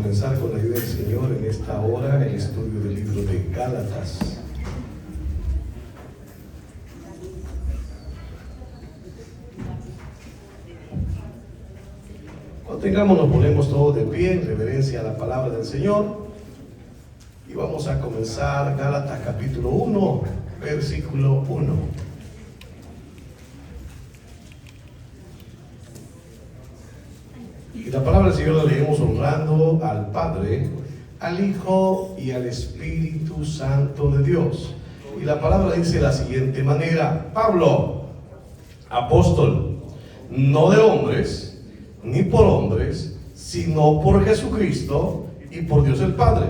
comenzar con la ayuda del Señor en esta hora el estudio del libro de Gálatas. Cuando tengamos, nos ponemos todos de pie en reverencia a la palabra del Señor y vamos a comenzar Gálatas capítulo 1, versículo 1. Y la palabra del Señor la leemos honrando al Padre, al Hijo y al Espíritu Santo de Dios. Y la palabra dice de la siguiente manera: Pablo, apóstol, no de hombres, ni por hombres, sino por Jesucristo y por Dios el Padre,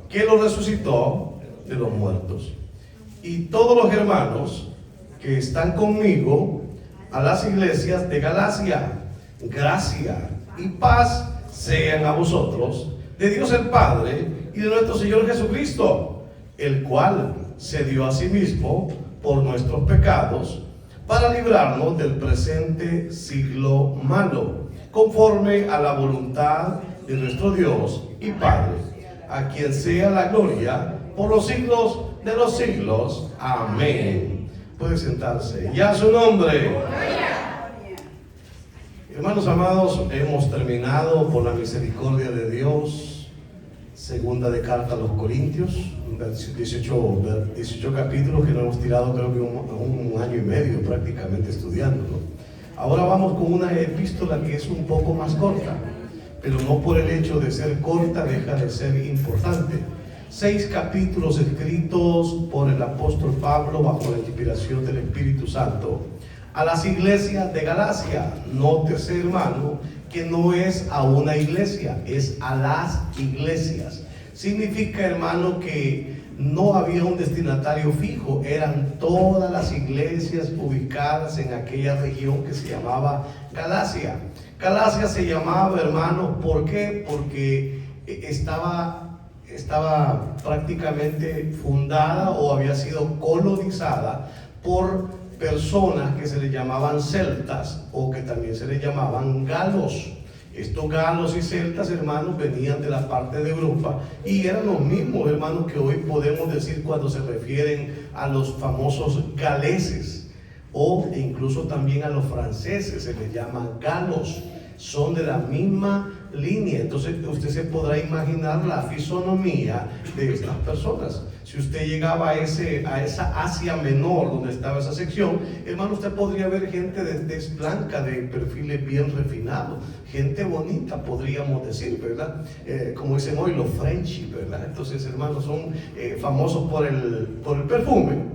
que lo resucitó de los muertos. Y todos los hermanos que están conmigo a las iglesias de Galacia, gracia y paz sean a vosotros, de Dios el Padre y de nuestro Señor Jesucristo, el cual se dio a sí mismo por nuestros pecados, para librarnos del presente siglo malo, conforme a la voluntad de nuestro Dios y Padre, a quien sea la gloria por los siglos de los siglos. Amén. Puede sentarse. Y a su nombre. Hermanos amados, hemos terminado por la misericordia de Dios segunda de carta a los Corintios, 18 capítulos que nos hemos tirado creo que un año y medio prácticamente estudiándolo. Ahora vamos con una epístola que es un poco más corta, pero no por el hecho de ser corta deja de ser importante. 6 capítulos escritos por el apóstol Pablo bajo la inspiración del Espíritu Santo a las iglesias de Galacia. Nótese, hermano, que no es a una iglesia, es a las iglesias. Significa, hermano, que no había un destinatario fijo, eran todas las iglesias ubicadas en aquella región que se llamaba Galacia. Galacia se llamaba, hermano, ¿por qué? Porque estaba prácticamente fundada o había sido colonizada por personas que se les llamaban celtas o que también se les llamaban galos. Estos galos y celtas, hermanos, venían de la parte de Europa y eran los mismos, hermanos, que hoy podemos decir cuando se refieren a los famosos galeses o incluso también a los franceses, se les llama galos. Son de la misma línea. Entonces usted se podrá imaginar la fisonomía de estas personas. Si usted llegaba a esa Asia Menor donde estaba esa sección, hermano, usted podría ver gente de tez blanca, de perfiles bien refinados, gente bonita, podríamos decir, ¿verdad? Como dicen hoy los Frenchies, ¿verdad? Entonces, hermanos, son famosos por el perfume.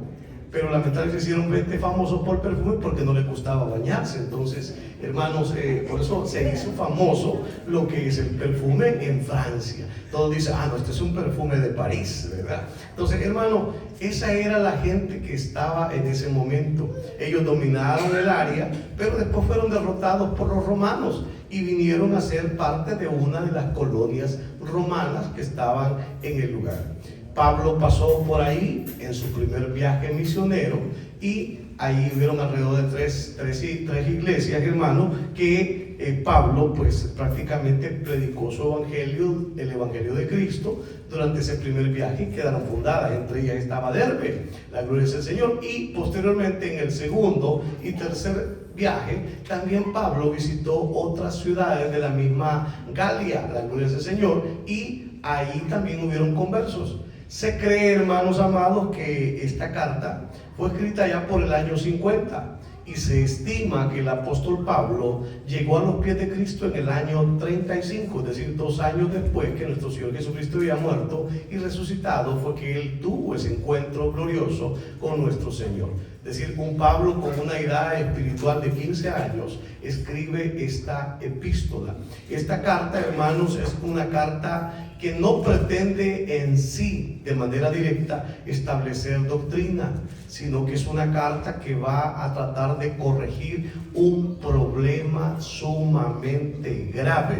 Pero lamentablemente se hicieron gente famosos por perfume porque no les gustaba bañarse. Entonces, hermanos, por eso se hizo famoso lo que es el perfume en Francia. Todos dicen, no, este es un perfume de París, ¿verdad? Entonces, hermano, esa era la gente que estaba en ese momento. Ellos dominaron el área, pero después fueron derrotados por los romanos y vinieron a ser parte de una de las colonias romanas que estaban en el lugar. Pablo pasó por ahí en su primer viaje misionero y ahí hubieron alrededor de tres iglesias, hermanos, que Pablo pues prácticamente predicó su evangelio, el evangelio de Cristo durante ese primer viaje y quedaron fundadas. Entre ellas estaba Derbe, la gloria del Señor, y posteriormente en el segundo y tercer viaje también Pablo visitó otras ciudades de la misma Galia, la gloria del Señor, y ahí también hubieron conversos. Se cree, hermanos amados, que esta carta fue escrita ya por el año 50 y se estima que el apóstol Pablo llegó a los pies de Cristo en el año 35, es decir, 2 años después que nuestro Señor Jesucristo había muerto y resucitado, fue que él tuvo ese encuentro glorioso con nuestro Señor. Es decir, un Pablo con una edad espiritual de 15 años escribe esta epístola. Esta carta, hermanos, es una carta que no pretende en sí, de manera directa, establecer doctrina, sino que es una carta que va a tratar de corregir un problema sumamente grave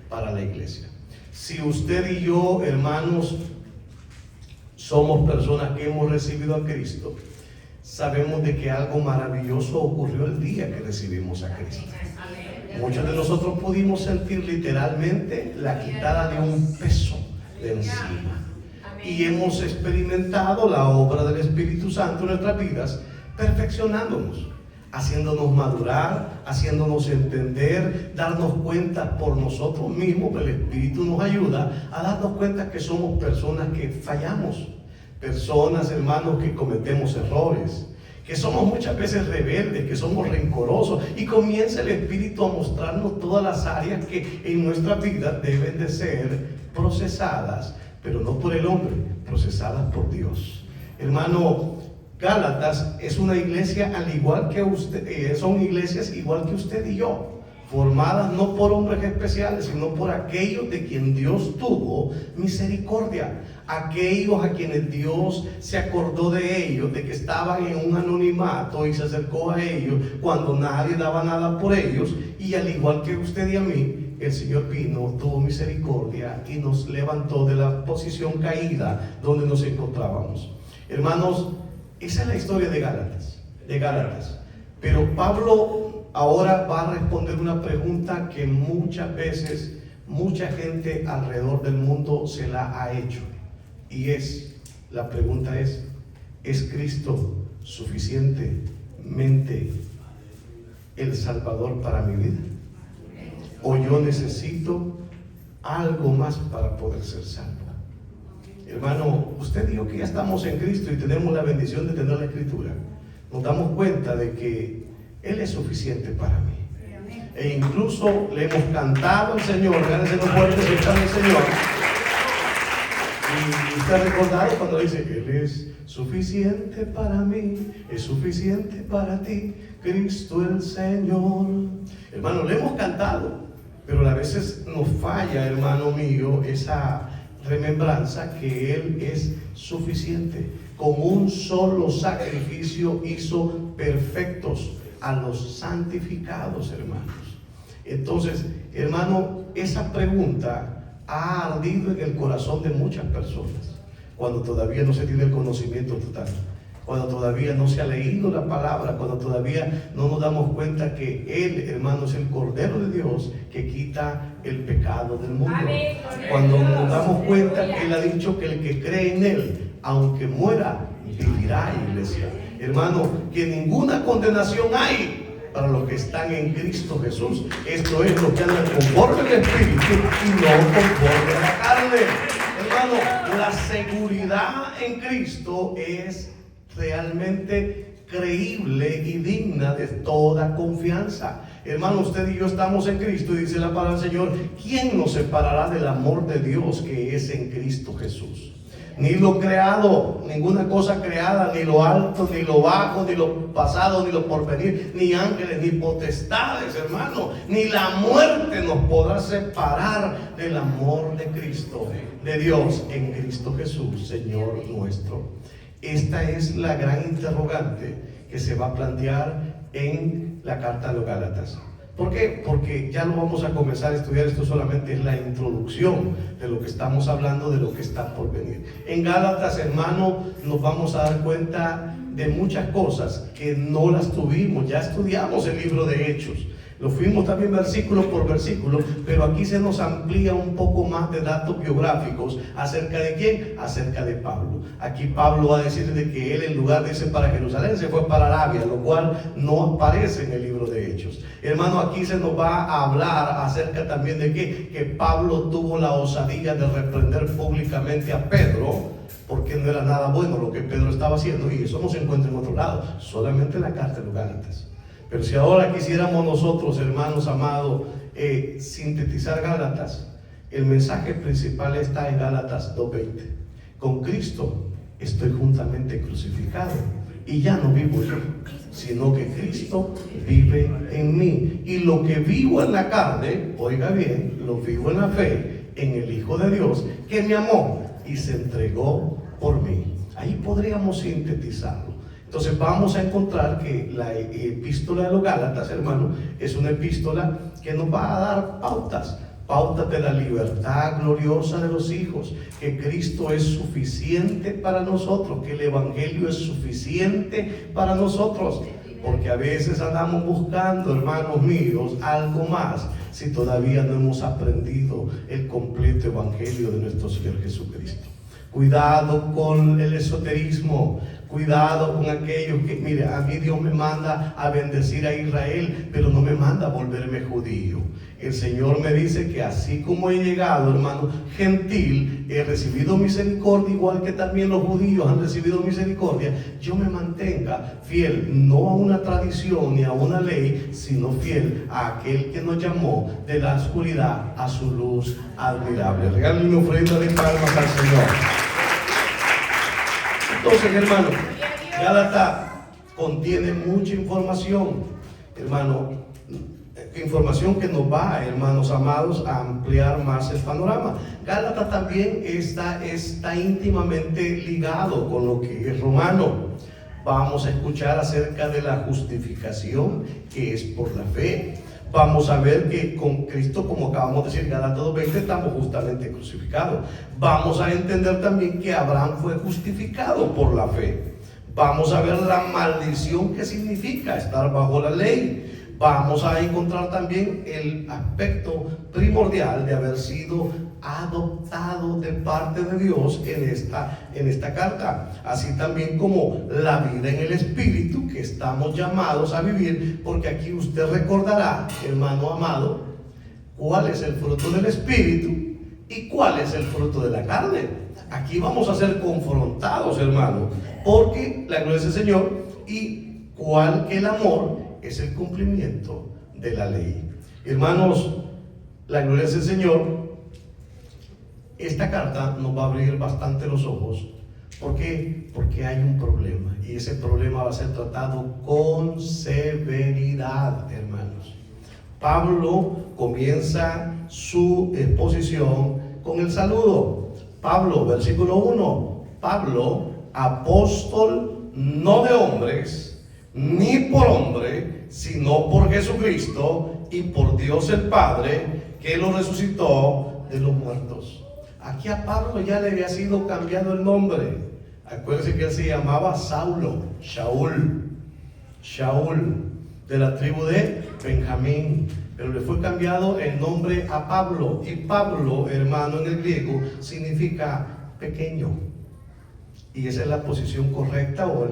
para la iglesia. Si usted y yo, hermanos, somos personas que hemos recibido a Cristo, sabemos de que algo maravilloso ocurrió el día que recibimos a Cristo. Muchos de nosotros pudimos sentir literalmente la quitada de un peso de encima. Y hemos experimentado la obra del Espíritu Santo en nuestras vidas, perfeccionándonos, haciéndonos madurar, haciéndonos entender, darnos cuenta por nosotros mismos. El Espíritu nos ayuda a darnos cuenta que somos personas que fallamos, personas, hermanos, que cometemos errores, que somos muchas veces rebeldes, que somos rencorosos, y comienza el Espíritu a mostrarnos todas las áreas que en nuestra vida deben de ser procesadas, pero no por el hombre, procesadas por Dios. Hermano, Gálatas es una iglesia al igual que usted, son iglesias igual que usted y yo, formadas no por hombres especiales, sino por aquellos de quien Dios tuvo misericordia, aquellos a quienes Dios se acordó de ellos, de que estaban en un anonimato y se acercó a ellos cuando nadie daba nada por ellos, y al igual que usted y a mí, el Señor vino, tuvo misericordia y nos levantó de la posición caída donde nos encontrábamos. Hermanos, esa es la historia de Gálatas. Pero Pablo ahora va a responder una pregunta que muchas veces mucha gente alrededor del mundo se la ha hecho. Y la pregunta es Cristo suficientemente el Salvador para mi vida? ¿O yo necesito algo más para poder ser salvo? Hermano, usted dijo que ya estamos en Cristo y tenemos la bendición de tener la Escritura. Nos damos cuenta de que Él es suficiente para mí. E incluso le hemos cantado al Señor, gánense los fuertes y están el Señor. Y usted ha recordado cuando dice, Él es suficiente para mí, es suficiente para ti, Cristo el Señor. Hermano, le hemos cantado, pero a veces nos falla, hermano mío, esa remembranza que Él es suficiente. Con un solo sacrificio hizo perfectos a los santificados, hermanos. Entonces, hermano, esa pregunta ha ardido en el corazón de muchas personas cuando todavía no se tiene el conocimiento total, cuando todavía no se ha leído la palabra, cuando todavía no nos damos cuenta que Él, hermano, es el Cordero de Dios que quita el pecado del mundo. Amén. Cuando nos damos cuenta que Él ha dicho que el que cree en Él, aunque muera, vivirá, iglesia. Hermano, que ninguna condenación hay para los que están en Cristo Jesús. Esto es lo que andan conforme al Espíritu y no conforme a la carne. Hermano, la seguridad en Cristo es realmente creíble y digna de toda confianza. Hermano, usted y yo estamos en Cristo y dice la palabra del Señor, ¿quién nos separará del amor de Dios que es en Cristo Jesús? Ni lo creado, ninguna cosa creada, ni lo alto, ni lo bajo, ni lo pasado, ni lo porvenir, ni ángeles, ni potestades, hermano, ni la muerte nos podrá separar del amor de Cristo, de Dios en Cristo Jesús, Señor nuestro. Esta es la gran interrogante que se va a plantear en la carta a los Gálatas. ¿Por qué? Porque ya lo vamos a comenzar a estudiar. Esto solamente es la introducción de lo que estamos hablando, de lo que está por venir. En Gálatas, hermano, nos vamos a dar cuenta de muchas cosas que no las tuvimos. Ya estudiamos el libro de Hechos. Lo fuimos también versículo por versículo, pero aquí se nos amplía un poco más de datos biográficos. ¿Acerca de quién? Acerca de Pablo. Aquí Pablo va a decir de que él, en lugar de irse para Jerusalén, se fue para Arabia, lo cual no aparece en el libro de Hechos. Hermano, aquí se nos va a hablar acerca también de que Pablo tuvo la osadía de reprender públicamente a Pedro, porque no era nada bueno lo que Pedro estaba haciendo, y eso no se encuentra en otro lado, solamente en la carta de los Gálatas. Pero si ahora quisiéramos nosotros, hermanos amados, sintetizar Gálatas, el mensaje principal está en Gálatas 2:20. Con Cristo estoy juntamente crucificado, y ya no vivo yo, sino que Cristo vive en mí. Y lo que vivo en la carne, oiga bien, lo vivo en la fe, en el Hijo de Dios, que me amó y se entregó por mí. Ahí podríamos sintetizarlo. Entonces vamos a encontrar que la epístola de los Gálatas, hermano, es una epístola que nos va a dar pautas de la libertad gloriosa de los hijos, que Cristo es suficiente para nosotros, que el Evangelio es suficiente para nosotros. porque a veces andamos buscando, hermanos míos, algo más si todavía no hemos aprendido el completo evangelio de nuestro Señor Jesucristo. Cuidado con el esoterismo, cuidado con aquellos que, mire, a mí Dios me manda a bendecir a Israel, pero no me manda a volverme judío. El Señor me dice que así como he llegado, hermano, gentil, he recibido misericordia, igual que también los judíos han recibido misericordia. Yo me mantenga fiel, no a una tradición ni a una ley, sino fiel a aquel que nos llamó de la oscuridad a su luz admirable. Regálame una ofrenda de palmas al Señor. Entonces, hermano, Gálatas contiene mucha información, hermano, información que nos va, hermanos amados, a ampliar más el panorama. Gálatas también está íntimamente ligado con lo que es Romano. Vamos a escuchar acerca de la justificación que es por la fe. Vamos a ver que con Cristo, como acabamos de decir, Gálatas 2:20, estamos justamente crucificados. Vamos a entender también que Abraham fue justificado por la fe. Vamos a ver la maldición que significa estar bajo la ley. Vamos a encontrar también el aspecto primordial de haber sido adoptado de parte de Dios en esta carta, así también como la vida en el Espíritu que estamos llamados a vivir, porque aquí usted recordará, hermano amado, cuál es el fruto del Espíritu y cuál es el fruto de la carne. Aquí vamos a ser confrontados, hermano, porque la gloria es el Señor y cuál que el amor es el cumplimiento de la ley. Hermanos, la gloria es el Señor. Esta carta nos va a abrir bastante los ojos. ¿Por qué? Porque hay un problema y ese problema va a ser tratado con severidad, hermanos. Pablo comienza su exposición con el saludo. Pablo, versículo 1. Pablo, apóstol no de hombres, ni por hombre, sino por Jesucristo y por Dios el Padre, que lo resucitó de los muertos. Aquí a Pablo ya le había sido cambiado el nombre. Acuérdense que él se llamaba Saulo, Shaul, de la tribu de Benjamín, pero le fue cambiado el nombre a Pablo. Y Pablo, hermano, en el griego significa pequeño. Y esa es la posición correcta o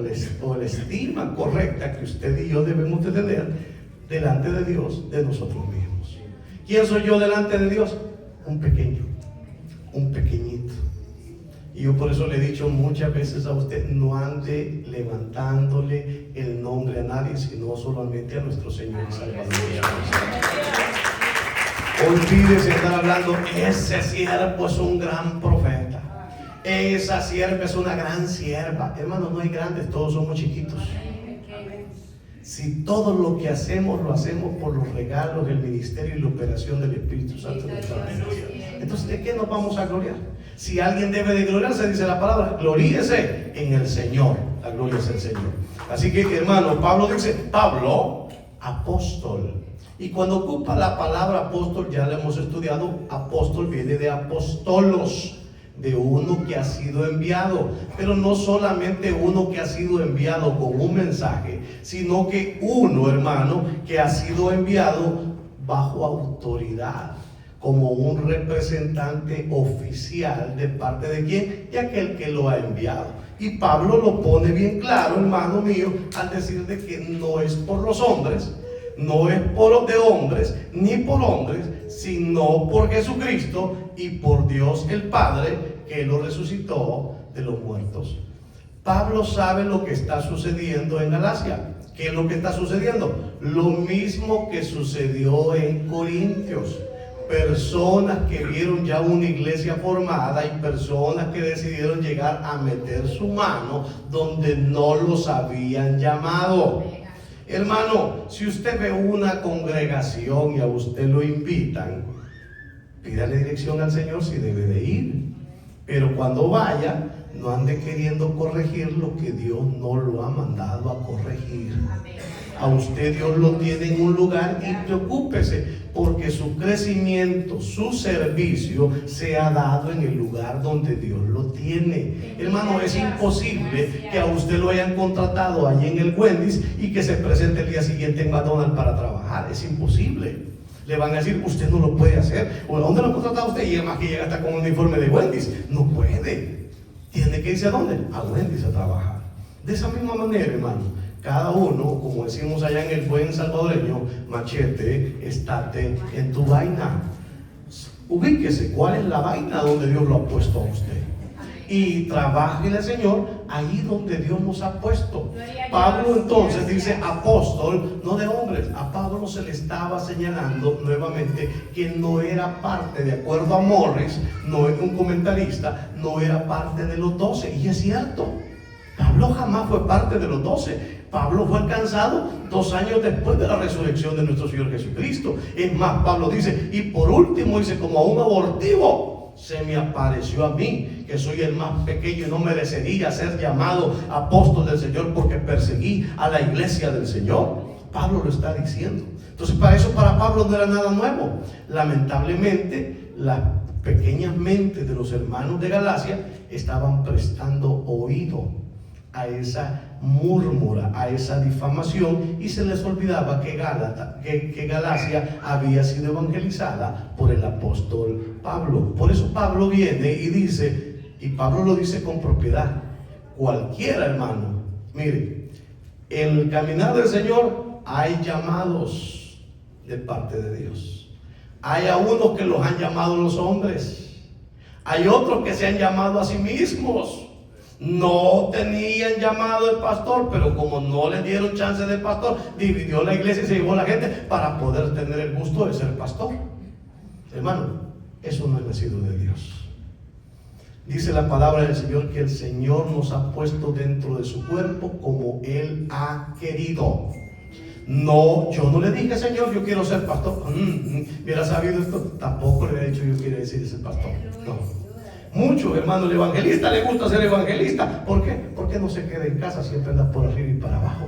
la estima correcta que usted y yo debemos de tener delante de Dios, de nosotros mismos. ¿Quién soy yo delante de Dios? Un pequeño, un pequeñito. Y yo por eso le he dicho muchas veces a usted, no ande levantándole el nombre a nadie, sino solamente a nuestro Señor y Salvador. Olvídese de estar hablando, ese siervo es un gran profeta, esa sierva es una gran sierva. Hermanos, no hay grandes, todos somos chiquitos. Si todo lo que hacemos lo hacemos por los regalos, el ministerio y la operación del Espíritu Santo de nuestra vida, entonces ¿de qué nos vamos a gloriar? Si alguien debe de gloriarse, dice la palabra, gloríese en el Señor. La gloria es el Señor. Así que, hermano, Pablo dice, Pablo, apóstol. Y cuando ocupa la palabra apóstol, ya la hemos estudiado, apóstol viene de apóstolos, de uno que ha sido enviado, pero no solamente uno que ha sido enviado con un mensaje, sino que uno, hermano, que ha sido enviado bajo autoridad, como un representante oficial de parte de quién, de aquel que lo ha enviado. Y Pablo lo pone bien claro, hermano mío, al decir de que no es por los hombres, no es por de hombres, ni por hombres, sino por Jesucristo y por Dios el Padre, que lo resucitó de los muertos. Pablo sabe lo que está sucediendo en Galacia. ¿Qué es lo que está sucediendo? Lo mismo que sucedió en Corintios. Personas que vieron ya una iglesia formada y personas que decidieron llegar a meter su mano donde no los habían llamado. Hermano, si usted ve una congregación y a usted lo invitan, pídale dirección al Señor si debe de ir. Pero cuando vaya, no ande queriendo corregir lo que Dios no lo ha mandado a corregir. A usted Dios lo tiene en un lugar y preocúpese porque su crecimiento, su servicio se ha dado en el lugar donde Dios lo tiene. Hermano, es imposible que a usted lo hayan contratado allí en el Wendy's y que se presente el día siguiente en McDonald's para trabajar. Es imposible. Le van a decir, usted no lo puede hacer. ¿O dónde lo ha contratado usted? Y además que llega hasta con un uniforme de Wendy's. No puede. Tiene que irse ¿a dónde? A Wendy's a trabajar. De esa misma manera, hermano, cada uno, como decimos allá en el buen salvadoreño, machete, estate en tu vaina. Ubíquese cuál es la vaina donde Dios lo ha puesto a usted. Y trabájele, Señor, ahí donde Dios nos ha puesto. Pablo entonces dice apóstol, no de hombres. A Pablo se le estaba señalando nuevamente que no era parte, de acuerdo a Morris, no es un comentarista, no era parte de los 12. Y es cierto, Pablo jamás fue parte de los 12. Pablo fue alcanzado 2 años después de la resurrección de nuestro Señor Jesucristo. Es más, Pablo dice, y por último dice, como a un abortivo se me apareció a mí, que soy el más pequeño y no merecería ser llamado apóstol del Señor porque perseguí a la iglesia del Señor. Pablo lo está diciendo. Entonces, para Pablo no era nada nuevo. Lamentablemente, las pequeñas mentes de los hermanos de Galacia estaban prestando oído a esa murmura, a esa difamación, y se les olvidaba que Galacia había sido evangelizada por el apóstol Pablo. Por eso Pablo viene y dice, y Pablo lo dice con propiedad, cualquiera, hermano, mire, en el caminar del Señor hay llamados de parte de Dios. Hay a unos que los han llamado los hombres, hay otros que se han llamado a sí mismos. No tenían llamado el pastor, pero como no le dieron chance de pastor, dividió la iglesia y se llevó a la gente para poder tener el gusto de ser pastor. Hermano, eso no es nacido de Dios. Dice la palabra del Señor que el Señor nos ha puesto dentro de su cuerpo como Él ha querido. No, yo no le dije, Señor, yo quiero ser pastor. Hubiera sabido esto, tampoco le he dicho yo quiero decir ese pastor. No. Muchos, hermanos, el evangelista le gusta ser evangelista. ¿Por qué? Porque no se queda en casa, siempre anda por arriba y para abajo.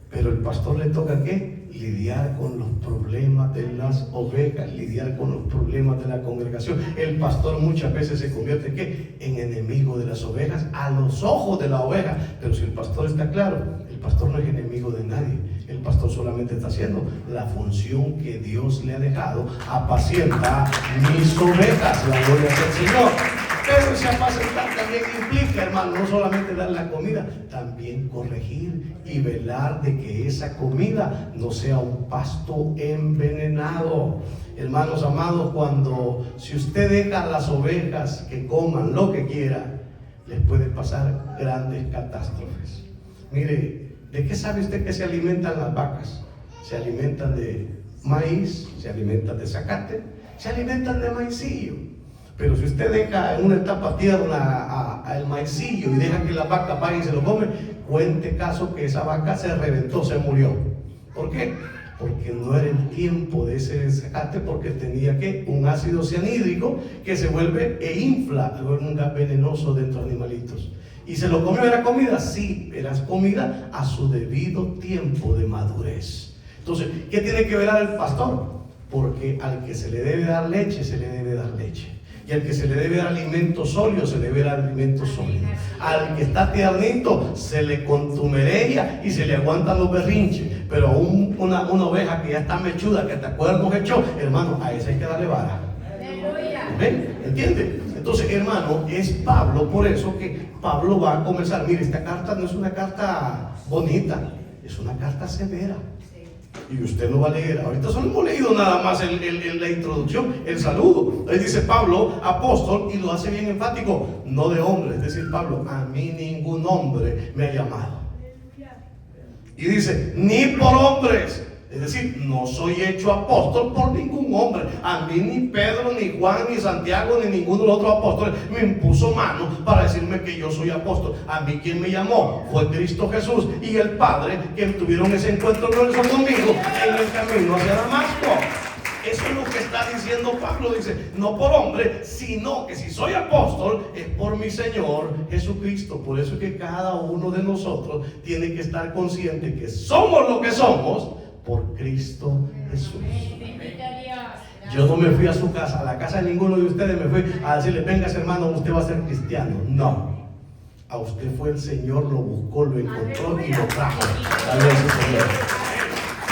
Pero el pastor le toca ¿qué? Lidiar con los problemas de las ovejas, lidiar con los problemas de la congregación. El pastor muchas veces se convierte ¿qué? En enemigo de las ovejas a los ojos de la oveja. Pero si el pastor está claro, el pastor no es enemigo de nadie. El pastor solamente está haciendo la función que Dios le ha dejado: apacienta mis ovejas. La gloria del Señor. Pero ese apacentar también implica, hermano, no solamente dar la comida, también corregir y velar de que esa comida no sea un pasto envenenado. Hermanos amados, si usted deja a las ovejas que coman lo que quiera, les puede pasar grandes catástrofes. Mire, ¿de qué sabe usted que se alimentan las vacas? Se alimentan de maíz, se alimentan de zacate, se alimentan de maicillo. Pero si usted deja en una etapa tierna al maicillo y deja que la vaca vaya y se lo come, cuente caso que esa vaca se reventó, se murió. ¿Por qué? Porque no era el tiempo de ese zacate, porque tenía un ácido cianhídrico que se vuelve e infla un gas venenoso dentro de animalitos. ¿Y se lo comió? ¿Era comida? Sí, era comida a su debido tiempo de madurez. Entonces, ¿qué tiene que velar el pastor? Porque al que se le debe dar leche, se le debe dar leche. Y al que se le debe dar alimento sólido, se le debe dar alimento sólido. Al que está tiernito, se le contumerea y se le aguantan los berrinches. Pero una oveja que ya está mechuda, que hasta cuernos echó, hermano, a esa hay que darle vara. ¿Ven? ¿Entiende? Entonces, hermano, es Pablo, por eso que Pablo va a comenzar. Mire, esta carta no es una carta bonita, es una carta severa. Y usted lo va a leer. Ahorita solo hemos leído nada más la introducción, el saludo. Ahí dice Pablo, apóstol, y lo hace bien enfático, no de hombre. Es decir, Pablo, a mí ningún hombre me ha llamado. Y dice, ni por hombres. Es decir, no soy hecho apóstol por ningún hombre. A mí ni Pedro, ni Juan, ni Santiago, ni ninguno de los otros apóstoles me impuso mano para decirme que yo soy apóstol. A mí quien me llamó fue Cristo Jesús y el Padre, que tuvieron ese encuentro glorioso conmigo en el camino hacia Damasco. Eso es lo que está diciendo Pablo, dice, no por hombre, sino que si soy apóstol es por mi Señor Jesucristo. Por eso es que cada uno de nosotros tiene que estar consciente que somos lo que somos por Cristo Jesús. Yo no me fui a su casa, a la casa de ninguno de ustedes me fui a decirle, venga hermano, usted va a ser cristiano. No, a usted fue el Señor, lo buscó, lo encontró y lo trajo.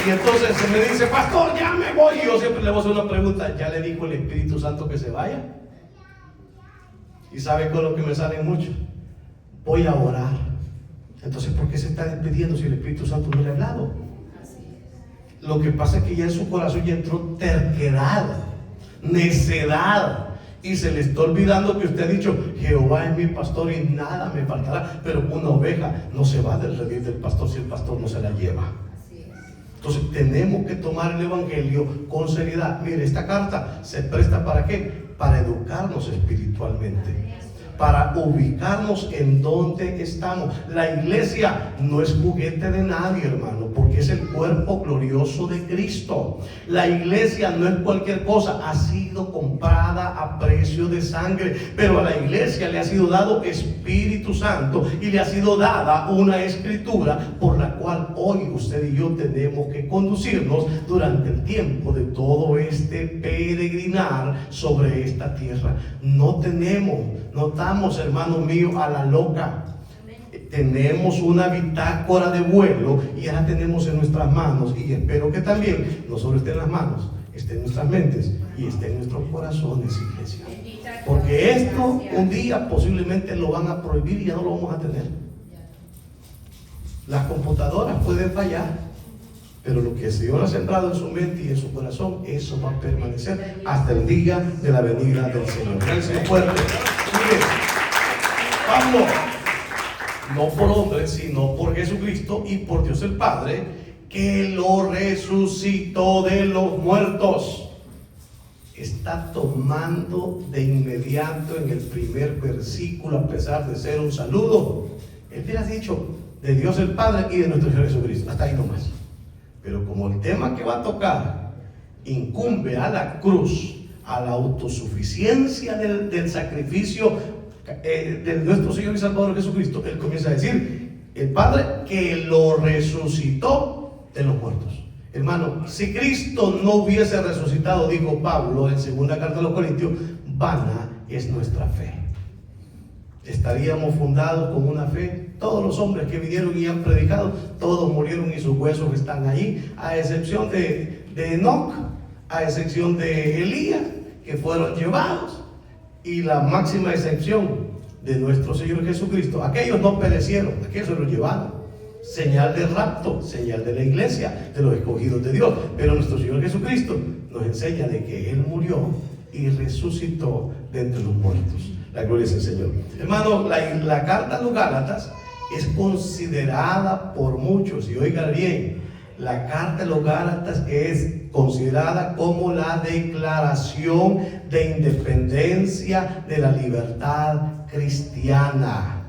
Y entonces se me dice, pastor, ya me voy. Y yo siempre le voy a hacer una pregunta, ¿ya le dijo el Espíritu Santo que se vaya? Y sabe con lo que me sale mucho, voy a orar. Entonces, ¿por qué se está despidiendo si el Espíritu Santo no le ha hablado? Lo que pasa es que ya en su corazón ya entró terquedad, necedad, y se le está olvidando que usted ha dicho, Jehová es mi pastor y nada me faltará. Pero una oveja no se va del redil del pastor si el pastor no se la lleva. Entonces tenemos que tomar el Evangelio con seriedad. Mire, esta carta se presta ¿para qué? Para educarnos espiritualmente, para ubicarnos en donde estamos. La iglesia no es juguete de nadie, hermano, porque es el cuerpo glorioso de Cristo. La iglesia no es cualquier cosa, ha sido comprada a precio de sangre, pero a la iglesia le ha sido dado Espíritu Santo y le ha sido dada una escritura por la cual hoy usted y yo tenemos que conducirnos durante el tiempo de todo este peregrinar sobre esta tierra. No estamos, hermano mío, a la loca. Tenemos una bitácora de vuelo y ya la tenemos en nuestras manos, y espero que también no solo esté en las manos, esté en nuestras mentes y esté en nuestros corazones, iglesia. Porque esto un día posiblemente lo van a prohibir y ya no lo vamos a tener. Las computadoras pueden fallar, pero lo que el Señor ha sembrado en su mente y en su corazón, eso va a permanecer hasta el día de la venida del Señor. Gracias, fuerte. Mire, Pablo, no por hombre, sino por Jesucristo y por Dios el Padre, que lo resucitó de los muertos. Está tomando de inmediato en el primer versículo, a pesar de ser un saludo, él te ha dicho de Dios el Padre y de nuestro Señor Jesucristo. Hasta ahí nomás. Pero como el tema que va a tocar incumbe a la cruz, a la autosuficiencia del sacrificio de nuestro Señor y Salvador Jesucristo, él comienza a decir, el Padre que lo resucitó de los muertos. Hermano, si Cristo no hubiese resucitado, dijo Pablo en segunda carta a los Corintios, vana es nuestra fe. Estaríamos fundados con una fe. Todos los hombres que vinieron y han predicado, todos murieron y sus huesos están ahí, a excepción de Enoc, a excepción de Elías, que fueron llevados, y la máxima excepción de nuestro Señor Jesucristo. Aquellos no perecieron, aquellos se los llevaron. Señal de rapto, señal de la iglesia, de los escogidos de Dios. Pero nuestro Señor Jesucristo nos enseña de que Él murió y resucitó de entre los muertos. La gloria es el Señor. Hermano, la carta a los Gálatas es considerada por muchos, y oiga bien, la carta de los Gálatas es considerada como la declaración de independencia de la libertad cristiana.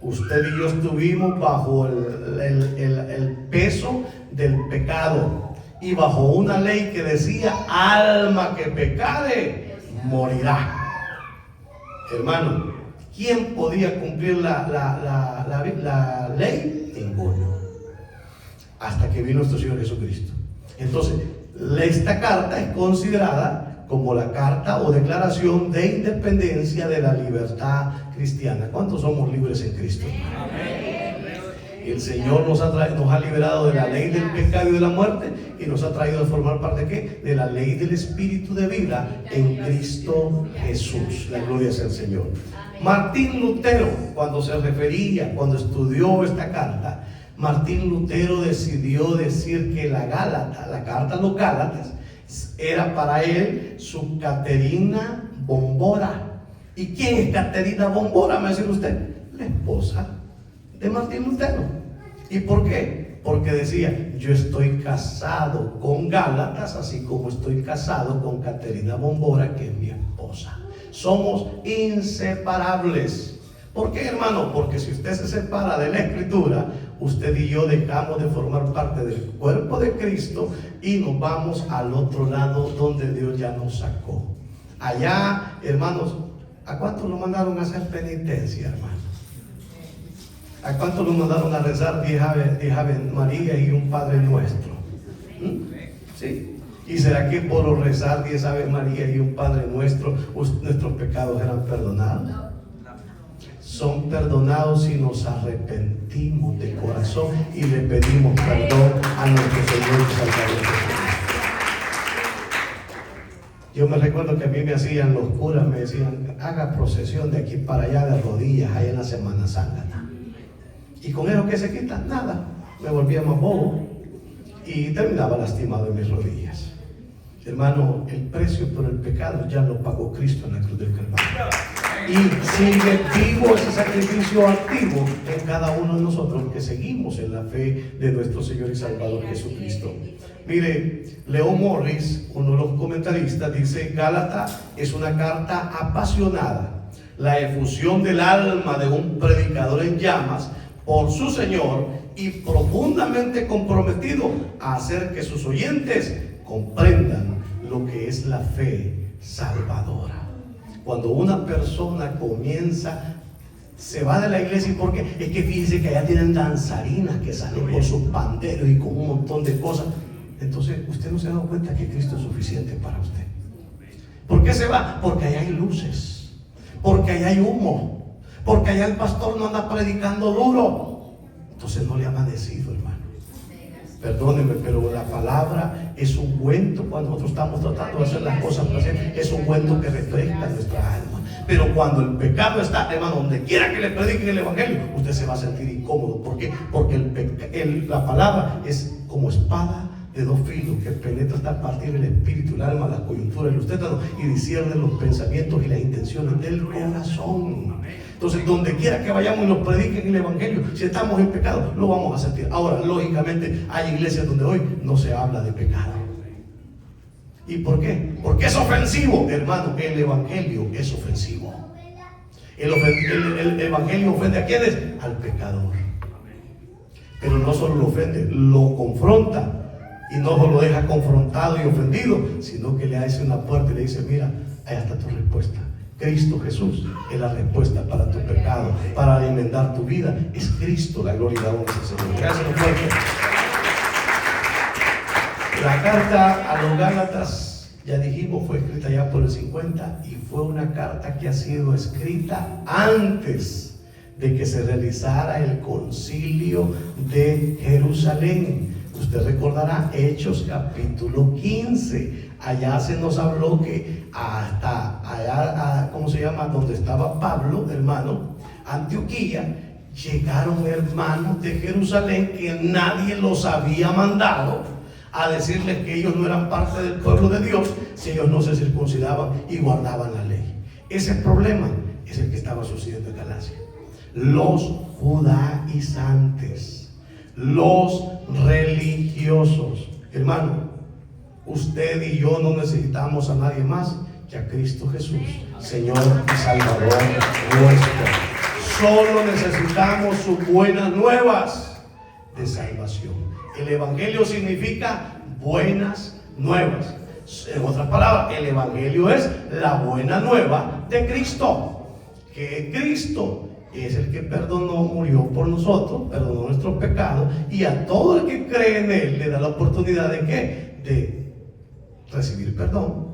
Usted y yo estuvimos bajo el peso del pecado y bajo una ley que decía, alma que pecare, morirá. Hermano, ¿quién podía cumplir la ley? Ninguno. Hasta que vino nuestro Señor Jesucristo. Entonces, esta carta es considerada como la carta o declaración de independencia de la libertad cristiana. ¿Cuántos somos libres en Cristo? El Señor nos ha liberado de la ley del pecado y de la muerte, y nos ha traído a formar parte ¿de qué? De la ley del Espíritu de vida en Cristo Jesús. La gloria sea al Señor. Martín Lutero, cuando estudió esta carta, Martín Lutero decidió decir que la carta a los Gálatas era para él su Caterina Bombora. ¿Y quién es Caterina Bombora? Me va a decir usted, la esposa de Martín Lutero. ¿Y por qué? Porque decía, yo estoy casado con Gálatas, así como estoy casado con Caterina Bombora, que es mi esposa. Somos inseparables. ¿Por qué, hermano? Porque si usted se separa de la Escritura, usted y yo dejamos de formar parte del cuerpo de Cristo y nos vamos al otro lado donde Dios ya nos sacó. Allá, hermanos, ¿a cuántos lo mandaron a hacer penitencia, hermanos? ¿A cuántos lo mandaron a rezar 10 Ave María y un Padre Nuestro? ¿Sí? ¿Y será que por rezar 10 Ave María y un Padre Nuestro, nuestros pecados eran perdonados? Son perdonados si nos arrepentimos de corazón y le pedimos perdón a nuestro Señor y Salvador Jesucristo. Yo me recuerdo que a mí me hacían los curas, me decían, haga procesión de aquí para allá de rodillas, ahí en la Semana Santa. Y con eso que se quita, nada, me volvía más bobo y terminaba lastimado en mis rodillas. Hermano, el precio por el pecado ya lo pagó Cristo en la cruz del Calvario. Y sigue vivo ese sacrificio activo en cada uno de nosotros que seguimos en la fe de nuestro Señor y Salvador Jesucristo. Mire, Leo Morris, uno de los comentaristas, dice: Gálatas es una carta apasionada, la efusión del alma de un predicador en llamas por su Señor y profundamente comprometido a hacer que sus oyentes comprendan lo que es la fe salvadora. Cuando una persona comienza, se va de la iglesia, porque es que fíjense que allá tienen danzarinas que salen con sus panderos y con un montón de cosas. Entonces usted no se da cuenta que Cristo es suficiente para usted. ¿Por qué se va? Porque allá hay luces, porque allá hay humo, porque allá el pastor no anda predicando duro. Entonces no le ha amanecido, hermano. Perdónenme, pero la palabra es un ungüento cuando nosotros estamos tratando de hacer las cosas presentes. Es un ungüento que refresca nuestra alma. Pero cuando el pecado está, hermano, donde quiera que le prediquen el evangelio, usted se va a sentir incómodo. ¿Por qué? Porque la palabra es como espada de dos filos que penetra hasta partir el espíritu, el alma, las coyunturas, los tétanos, y discierne los pensamientos y las intenciones del corazón. Entonces, donde quiera que vayamos y nos prediquen el evangelio, si estamos en pecado, lo vamos a sentir. Ahora, lógicamente, hay iglesias donde hoy no se habla de pecado. ¿Y por qué? Porque es ofensivo, hermano. El evangelio es ofensivo. El evangelio ofende ¿a quiénes? Al pecador. Pero no solo lo ofende, lo confronta. Y no lo deja confrontado y ofendido, sino que le hace una puerta y le dice: mira, ahí está tu respuesta. Cristo Jesús es la respuesta para tu pecado, para enmendar tu vida. Es Cristo, la gloria y la honra al Señor. Gracias, fuerte. La carta a los Gálatas, ya dijimos, fue escrita ya por el 50 y fue una carta que ha sido escrita antes de que se realizara el concilio de Jerusalén. Usted recordará Hechos capítulo 15. Allá se nos habló que hasta allá, ¿cómo se llama? Donde estaba Pablo, hermano, Antioquía, llegaron hermanos de Jerusalén que nadie los había mandado a decirles que ellos no eran parte del pueblo de Dios si ellos no se circuncidaban y guardaban la ley. Ese problema es el que estaba sucediendo en Galacia. Los judaizantes, los religiosos, hermano, usted y yo no necesitamos a nadie más que a Cristo Jesús, Señor y Salvador nuestro. Solo necesitamos sus buenas nuevas de salvación. El evangelio significa buenas nuevas. En otras palabras, el evangelio es la buena nueva de Cristo. Que Cristo es el que perdonó, murió por nosotros, perdonó nuestros pecados, y a todo el que cree en Él le da la oportunidad de ¿qué? De recibir perdón,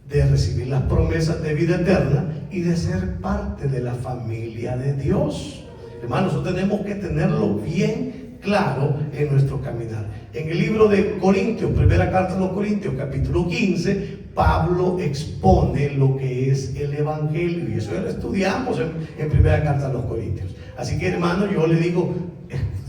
de recibir las promesas de vida eterna y de ser parte de la familia de Dios. Hermanos, nosotros tenemos que tenerlo bien claro en nuestro caminar. En el libro de Corintios, primera carta a los Corintios, capítulo 15, Pablo expone lo que es el evangelio, y eso ya lo estudiamos en primera carta a los Corintios. Así que, hermano, yo le digo,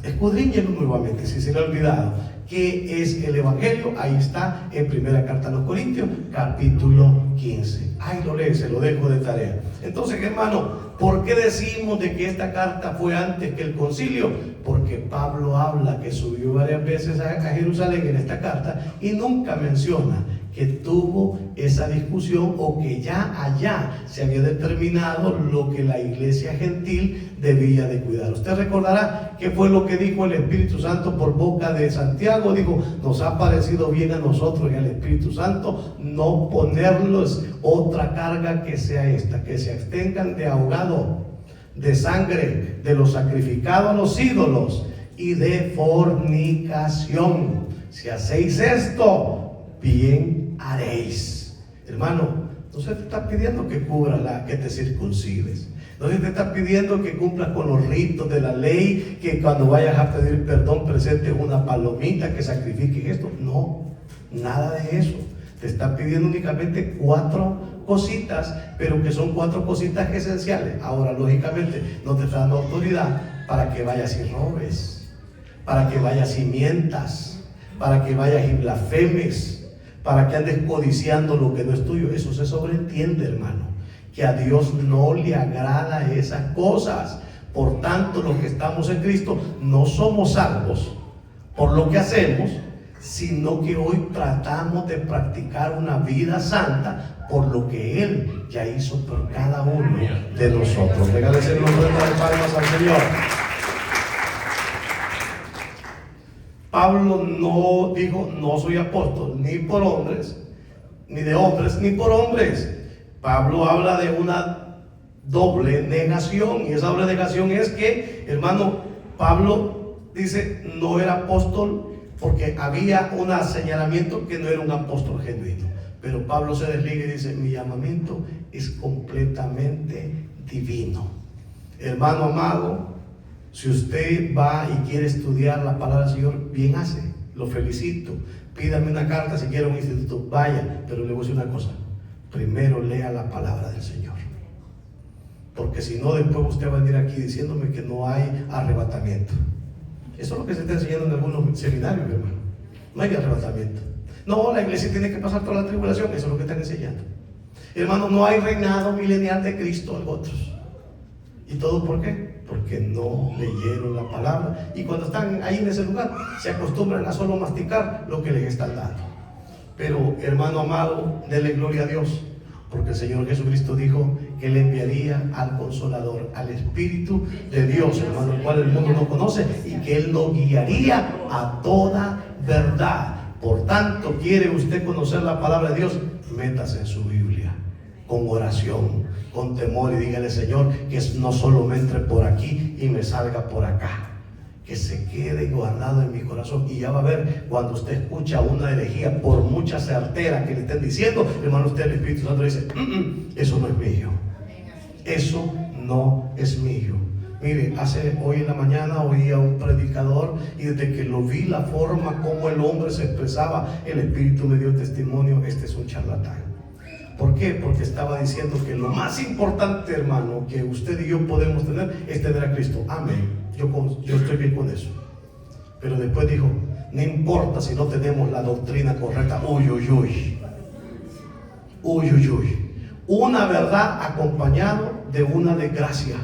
escudriñenlo nuevamente si se le ha olvidado qué es el evangelio. Ahí está en primera carta a los Corintios, capítulo 15. Ahí lo lee, se lo dejo de tarea. Entonces, hermano, ¿por qué decimos de que esta carta fue antes que el concilio? Porque Pablo habla que subió varias veces a Jerusalén en esta carta y nunca menciona que tuvo esa discusión o que ya allá se había determinado lo que la iglesia gentil debía de cuidar. Usted recordará qué fue lo que dijo el Espíritu Santo por boca de Santiago. Dijo: nos ha parecido bien a nosotros y al Espíritu Santo no ponerles otra carga que sea esta, que se abstengan de ahogado, de sangre, de lo sacrificado a los ídolos y de fornicación. Si hacéis esto, bien haréis. Hermano, no se te está pidiendo que que te circuncides. No se te está pidiendo que cumplas con los ritos de la ley, que cuando vayas a pedir perdón presentes una palomita, que sacrifiques esto. No, nada de eso. Te está pidiendo únicamente 4 cositas, pero que son 4 cositas esenciales. Ahora, lógicamente, no te está dando autoridad para que vayas y robes, para que vayas y mientas, para que vayas y blasfemes, para que andes codiciando lo que no es tuyo. Eso se sobreentiende, hermano, que a Dios no le agrada esas cosas. Por tanto, los que estamos en Cristo no somos salvos por lo que hacemos, sino que hoy tratamos de practicar una vida santa por lo que Él ya hizo por cada uno de nosotros. Regálese el nombre de palmas al Señor. Pablo no dijo: no soy apóstol, ni por hombres, ni de hombres, ni por hombres. Pablo habla de una doble negación, y esa doble negación es que, hermano, Pablo dice: no era apóstol, porque había un señalamiento que no era un apóstol genuino. Pero Pablo se desliga y dice: mi llamamiento es completamente divino. Hermano amado, si usted va y quiere estudiar la palabra del Señor, bien hace, lo felicito. Pídame una carta si quiere a un instituto, vaya. Pero le voy a decir una cosa: primero lea la palabra del Señor, porque si no, después usted va a venir aquí diciéndome que no hay arrebatamiento. Eso es lo que se está enseñando en algunos seminarios, hermano. No hay arrebatamiento. No, la iglesia tiene que pasar toda la tribulación. Eso es lo que están enseñando. Hermano, no hay reinado milenial de Cristo en otros. ¿Y todo por qué? Porque no leyeron la palabra. Y cuando están ahí en ese lugar, se acostumbran a solo masticar lo que les están dando. Pero, hermano amado, dele gloria a Dios, porque el Señor Jesucristo dijo que Él enviaría al Consolador, al Espíritu de Dios, hermano, el cual el mundo no conoce, y que Él lo guiaría a toda verdad. Por tanto, ¿quiere usted conocer la palabra de Dios? Métase en su Biblia, con oración, con temor, y dígale: Señor, que no solo me entre por aquí y me salga por acá, que se quede guardado en mi corazón. Y ya va a ver, cuando usted escucha una herejía, por mucha certera que le estén diciendo, hermano, usted, el Espíritu Santo, le dice: eso no es mío, eso no es mío. Mire, hoy en la mañana oí a un predicador, y desde que lo vi, la forma como el hombre se expresaba, el Espíritu me dio testimonio: este es un charlatán. ¿Por qué? Porque estaba diciendo que lo más importante, hermano, que usted y yo podemos tener es tener a Cristo. Amén. Yo estoy bien con eso. Pero después dijo: no importa si no tenemos la doctrina correcta. Uy, uy, uy. Uy, uy, uy. Una verdad acompañado de una desgracia.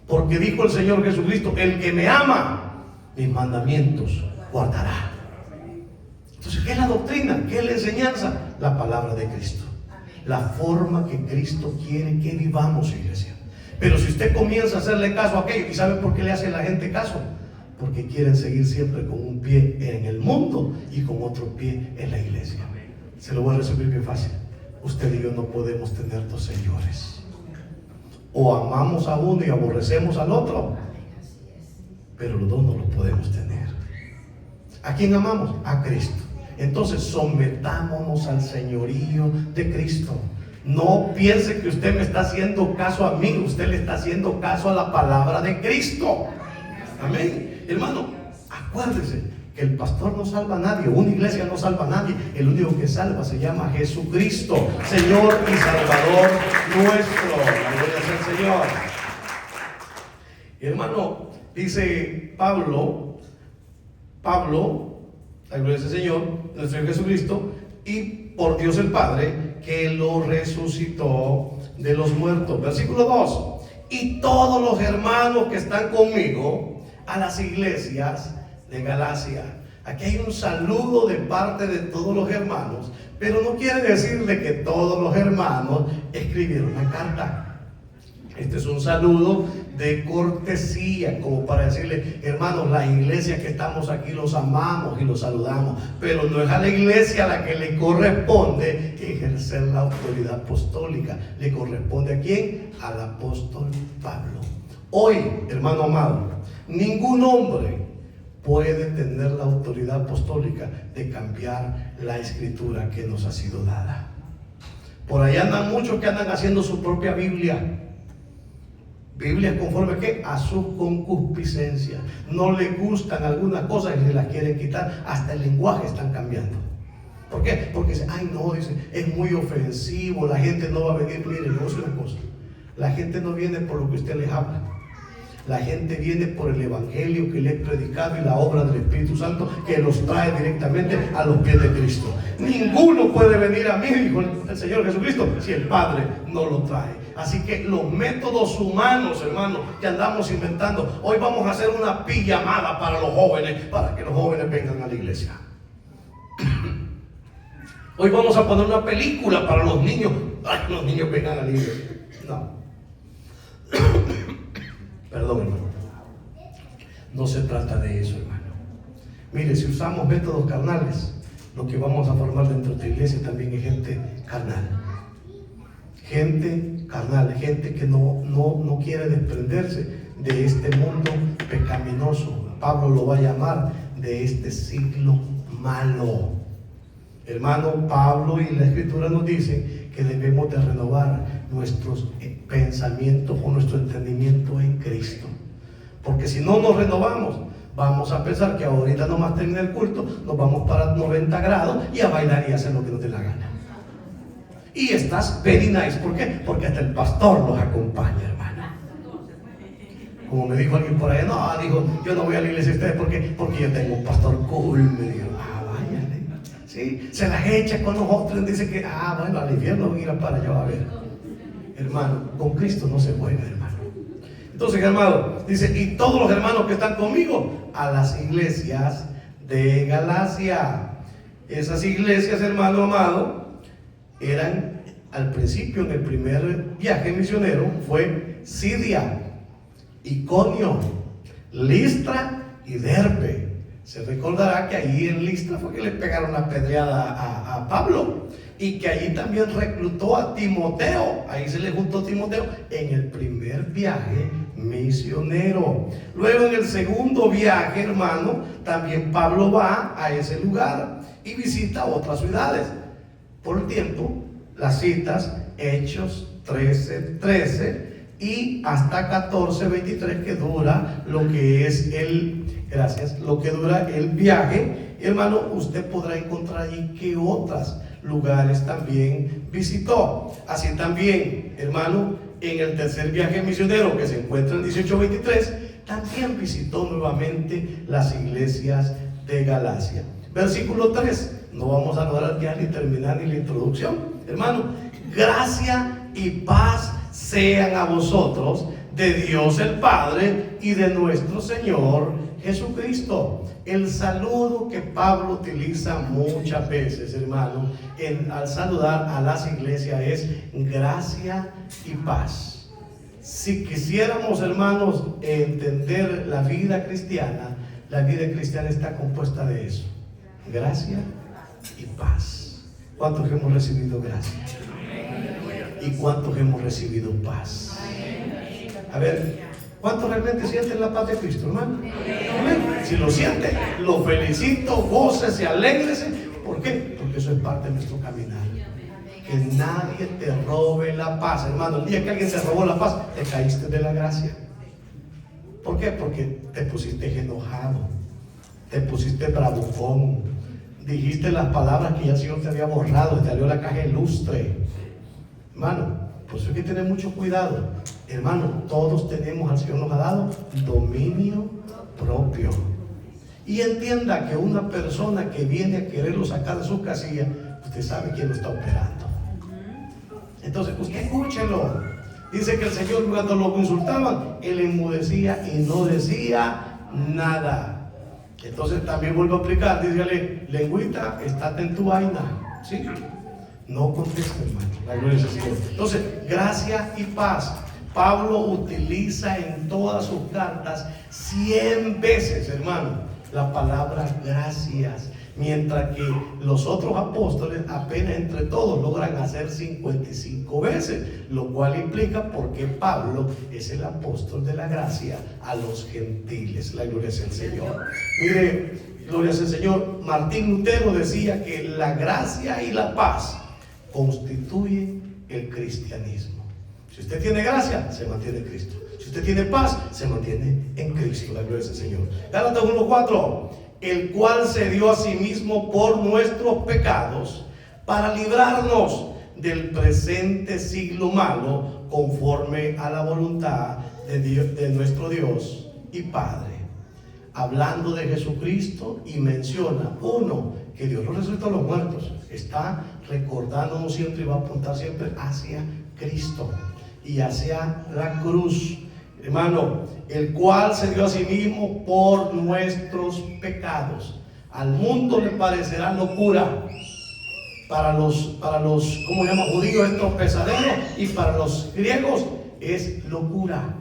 Porque dijo el Señor Jesucristo: el que me ama, mis mandamientos guardará. Entonces, ¿qué es la doctrina? ¿Qué es la enseñanza? La palabra de Cristo. La forma que Cristo quiere que vivamos, iglesia. Pero si usted comienza a hacerle caso a aquello, ¿y sabe por qué le hace la gente caso? Porque quieren seguir siempre con un pie en el mundo y con otro pie en la iglesia. Se lo voy a resumir bien fácil. Usted y yo no podemos tener dos señores. O amamos a uno y aborrecemos al otro, pero los dos no los podemos tener. ¿A quién amamos? A Cristo. Entonces sometámonos al señorío de Cristo. No piense que usted me está haciendo caso a mí, usted le está haciendo caso a la palabra de Cristo. Amén. Hermano, acuérdese que el pastor no salva a nadie, una iglesia no salva a nadie. El único que salva se llama Jesucristo, Señor y Salvador nuestro. Gloria sea el Señor. Hermano, dice Pablo, la gloria del Señor, nuestro Señor Jesucristo, y por Dios el Padre, que lo resucitó de los muertos. Versículo 2: y todos los hermanos que están conmigo, a las iglesias de Galacia. Aquí hay un saludo de parte de todos los hermanos, pero no quiere decir de que todos los hermanos escribieron la carta. Este es un saludo de cortesía, como para decirle: hermanos, la iglesia que estamos aquí los amamos y los saludamos, pero no es a la iglesia a la que le corresponde ejercer la autoridad apostólica. ¿Le corresponde a quién? Al apóstol Pablo. Hoy, hermano amado, ningún hombre puede tener la autoridad apostólica de cambiar la escritura que nos ha sido dada. Por allá andan muchos que andan haciendo su propia Biblia. Biblias conforme ¿qué? A su concupiscencia. No les gustan algunas cosas y se las quieren quitar. Hasta el lenguaje están cambiando. ¿Por qué? Porque dicen: ay no, dicen, es muy ofensivo, la gente no va a venir. Mire, le voy a decir una cosa: la gente no viene por lo que usted les habla. La gente viene por el evangelio que le he predicado y la obra del Espíritu Santo que los trae directamente a los pies de Cristo. Ninguno puede venir a mí, dijo el Señor Jesucristo, si el Padre no lo trae. Así que los métodos humanos, hermanos, que andamos inventando, hoy vamos a hacer una pijamada para los jóvenes, para que los jóvenes vengan a la iglesia. Hoy vamos a poner una película para los niños, para que los niños vengan a la iglesia. No. Perdón, hermano. No se trata de eso, hermano. Mire, si usamos métodos carnales, lo que vamos a formar dentro de la iglesia también es gente carnal. Gente carnal, gente que no quiere desprenderse de este mundo pecaminoso. Pablo lo va a llamar de este siglo malo. Hermano, Pablo y la Escritura nos dicen que debemos de renovar nuestros pensamientos o nuestro entendimiento en Cristo. Porque si no nos renovamos, vamos a pensar que ahorita nomás termina el culto, nos vamos para 90 grados y a bailar y hacer lo que nos dé la gana. Y estás very nice. ¿Por qué? Porque hasta el pastor los acompaña, hermano. Como me dijo alguien por ahí: no, dijo, yo no voy a la iglesia de ustedes porque yo tengo un pastor cool. Me dijo: váyale. ¿Sí? Se las echa con nosotros. Dice que, bueno, al infierno van a ir para allá, va a ver. Hermano, con Cristo no se juega, hermano. Entonces, hermano, dice: y todos los hermanos que están conmigo, a las iglesias de Galacia. Esas iglesias, hermano amado, eran al principio, en el primer viaje misionero, fue Siria, Iconio, Listra y Derbe. Se recordará que allí en Listra fue que le pegaron la pedreada a Pablo, y que allí también reclutó a Timoteo. Ahí se le juntó Timoteo en el primer viaje misionero. Luego, en el segundo viaje, hermano, también Pablo va a ese lugar y visita otras ciudades. Por el tiempo, las citas: Hechos 13:13 y hasta 14:23, que dura lo que es lo que dura el viaje. Hermano, usted podrá encontrar allí que otros lugares también visitó. Así también, hermano, en el tercer viaje misionero, que se encuentra en 18:23, también visitó nuevamente las iglesias de Galacia. Versículo 3. No vamos a lograr ya ni terminar ni la introducción, hermano. Gracia y paz sean a vosotros de Dios el Padre y de nuestro Señor Jesucristo. El saludo que Pablo utiliza muchas veces, hermano, al saludar a las iglesias es gracia y paz. Si quisiéramos, hermanos, entender la vida cristiana está compuesta de eso: gracia y paz. ¿Cuántos hemos recibido gracia? ¿Y cuántos hemos recibido paz? A ver, ¿cuántos realmente sienten la paz de Cristo, hermano? ¿Amén? Si lo sienten, lo felicito, gócese, alégrese. ¿Por qué? Porque eso es parte de nuestro caminar. Que nadie te robe la paz, hermano. El día que alguien te robó la paz, te caíste de la gracia. ¿Por qué? Porque te pusiste enojado, te pusiste bravucón, dijiste las palabras que ya el Señor te había borrado, te salió la caja ilustre. Hermano, por eso hay que tener mucho cuidado. Hermano, todos tenemos, al Señor nos ha dado dominio propio. Y entienda que una persona que viene a quererlo sacar de su casilla, usted sabe quién lo está operando. Entonces, usted escúchelo. Dice que el Señor, cuando lo consultaban, él enmudecía y no decía nada. Entonces también vuelvo a aplicar, dígale, lengüita, estate en tu vaina. ¿Sí? No conteste, hermano. La gloria al Señor. Entonces, gracia y paz. Pablo utiliza en todas sus cartas 100 veces, hermano, la palabra gracias. Mientras que los otros apóstoles apenas entre todos logran hacer 55 veces, lo cual implica porque Pablo es el apóstol de la gracia a los gentiles. La gloria es el Señor. Mire, gloria es el Señor. Martín Lutero decía que la gracia y la paz constituyen el cristianismo. Si usted tiene gracia, se mantiene en Cristo. Si usted tiene paz, se mantiene en Cristo. La gloria es el Señor. Gálatas 1:4. El cual se dio a sí mismo por nuestros pecados para librarnos del presente siglo malo, conforme a la voluntad de Dios, de nuestro Dios y Padre. Hablando de Jesucristo, y menciona, uno, que Dios lo resucitó a los muertos. Está recordándonos siempre y va a apuntar siempre hacia Cristo y hacia la cruz. Hermano, el cual se dio a sí mismo por nuestros pecados. Al mundo le parecerá locura. Para los ¿cómo se llama? Judíos es tropezadero, y para los griegos es locura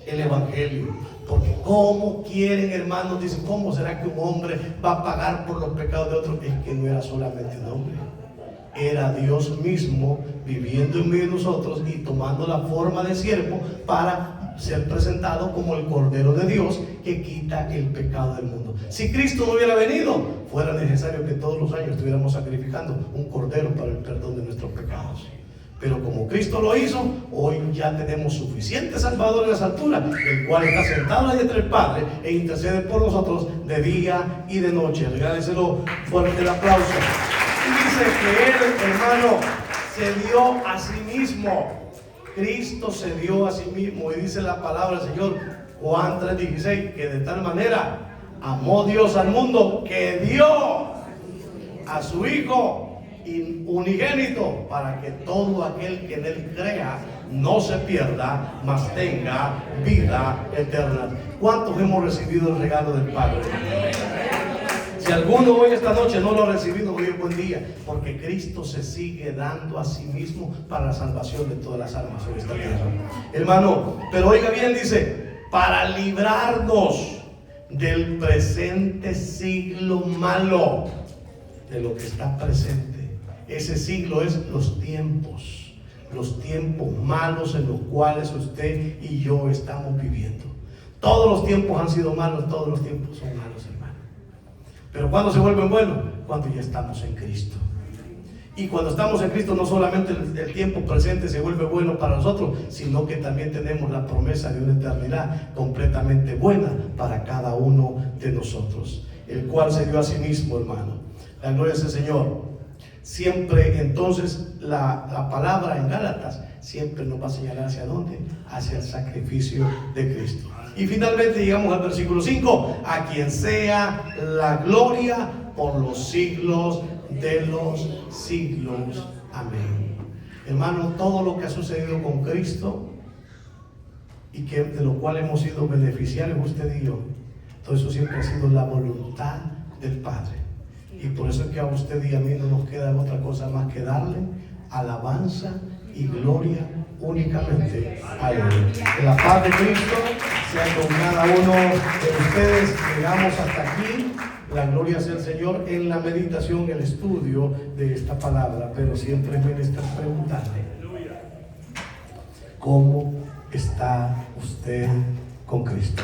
el evangelio. Porque ¿cómo quieren, hermanos? Dicen, ¿cómo será que un hombre va a pagar por los pecados de otros? Es que no era solamente un hombre, era Dios mismo viviendo en medio de nosotros y tomando la forma de siervo para ser presentado como el Cordero de Dios que quita el pecado del mundo. Si Cristo no hubiera venido, fuera necesario que todos los años estuviéramos sacrificando un cordero para el perdón de nuestros pecados. Pero como Cristo lo hizo, hoy ya tenemos suficiente Salvador en las alturas, el cual está sentado a la diestra del Padre e intercede por nosotros de día y de noche. Regáleselo fuerte el aplauso. Y dice que Él, hermano, se dio a sí mismo. Cristo se dio a sí mismo, y dice la palabra del Señor, Juan 3:16, que de tal manera amó Dios al mundo que dio a su Hijo unigénito, para que todo aquel que en Él crea no se pierda, mas tenga vida eterna. ¿Cuántos hemos recibido el regalo del Padre? Si alguno hoy esta noche no lo ha recibido, hoy es buen día, porque Cristo se sigue dando a sí mismo para la salvación de todas las almas sobre esta tierra. Hermano, pero oiga bien, dice, para librarnos del presente siglo malo, de lo que está presente. Ese siglo es los tiempos malos en los cuales usted y yo estamos viviendo. Todos los tiempos han sido malos, todos los tiempos son malos, hermano. Pero ¿cuándo se vuelven buenos? Cuando ya estamos en Cristo. Y cuando estamos en Cristo, no solamente el tiempo presente se vuelve bueno para nosotros, sino que también tenemos la promesa de una eternidad completamente buena para cada uno de nosotros, el cual se dio a sí mismo, hermano. La gloria es el Señor. Siempre, entonces, la palabra en Gálatas siempre nos va a señalar hacia dónde, hacia el sacrificio de Cristo. Y finalmente llegamos al versículo 5, a quien sea la gloria por los siglos de los siglos. Amén. Hermano, todo lo que ha sucedido con Cristo y que de lo cual hemos sido beneficiarios usted y yo, todo eso siempre ha sido la voluntad del Padre. Y por eso es que a usted y a mí no nos queda otra cosa más que darle alabanza y gloria únicamente a Él. Que la paz de Cristo sea con cada uno de ustedes. Llegamos hasta aquí. La gloria sea el Señor en la meditación, el estudio de esta palabra. Pero siempre me está preguntarle, ¿cómo está usted con Cristo?